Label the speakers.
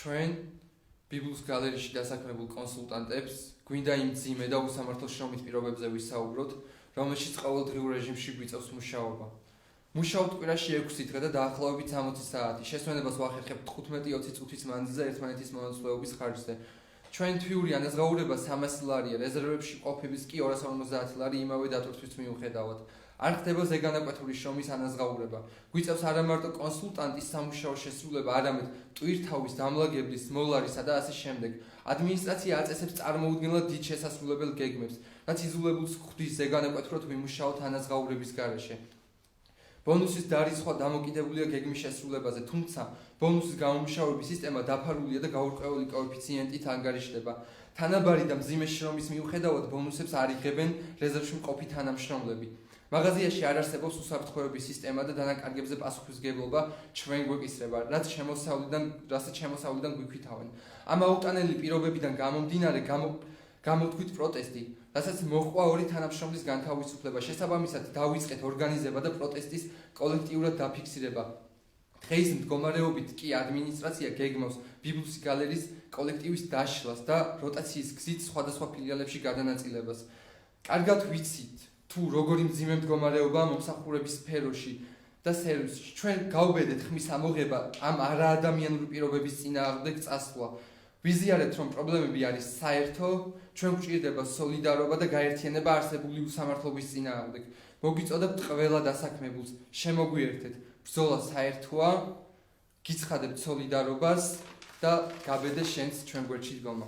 Speaker 1: ჩვენ ბიბლიის გალერეში დასაქმებულ კონსულტანტებს გვინდა იმ ძიმე და უსამართლო შრომის პირობებზე ვისაუბროთ, რომელშიც ყოველდღიურ რეჟიმში გვიწევს მუშაობა. მუშაობთ კვირაში 6 დღე და დაახლოებით 60 საათი. შესვენებას ვახერხებთ 15-20 წუთის მანძილზე ერთმანეთის მონაცვლეობის ხარჯზე. ჩვენ თვიური ანაზღაურება 300 ლარია, რეზერვებში ყოფების კი 250 ლარი იმავე დატვირთვის მიუხედავად. არ ხდება ზეგანაკვეთური შრომის ანაზღაურება. გვიწევს არა მარტო კონსულტანტის სამუშაო შესრულება, არამედ ტვირთავის, დამლაგებლის, მოლარისა და ასე შემდეგ. ადმინისტრაცია აწესებს წარმოუდგენლად დიდ შესასრულებელ გეგმებს, რაც იძულებულს ხვდის ზეგანაკვეთურად ვიმუშაოთ ანაზღაურების გარეშე. ბონუსის დარიცხვა დამოკიდებულია გეგმის შესრულებაზე, თუმცა ბონუსის გამომუშავების სისტემა დაფარულია და გაურკვეველი კოეფიციენტით ანგარიშდება. თანაბარი და მძიმე შრომის მიუხედავად ბონუსებს არ იღებენ რეზერვში მყოფი თანამშრომლები. მაღაზიაში არ არსებობს უსაფრთხოების სისტემა და დანაკარგებზე პასუხისმგებლობა ჩვენ გვეკისრება, რასაც შემოსავლიდან გვიქვითავენ. ამ აუტანელი პირობებიდან გამომდინარე გამოთქვით პროტესტი, რასაც მოჰყვა 2 თანამშრომლის განთავისუფლება. შესაბამისად დავიწყეთ ორგანიზება და პროტესტის კოლექტიურად დაფიქსირება. დღეის მდგომარეობით კი ადმინისტრაცია გეგმავს ბიბლიის გალერეის კოლექტივის დაშლას და როტაციის გზით სხვადასხვა ფილიალებში გადანაწილებას. კარგად ვიცით თუ როგორი მძიმე მდგომარეობაა მომსახურების სფეროში და სერვისში. ჩვენ გავბედეთ ხმის ამოღება ამ არაადამიანური პირობების წინააღმდეგ წასვლა. ვიზიარებთ, რომ პრობლემები არის საერთო, ჩვენ გვჭირდება სოლიდარობა და გაერთიანება არსებული უსამართლობის წინააღმდეგ. მოგვიწოდებთ ყველა დასაქმებულს, შემოგვიერთეთ. ბრძოლა საერთოა, გიცხადებთ სოლიდარობას და გაბედე შენც ჩვენ გვერდში დგომა.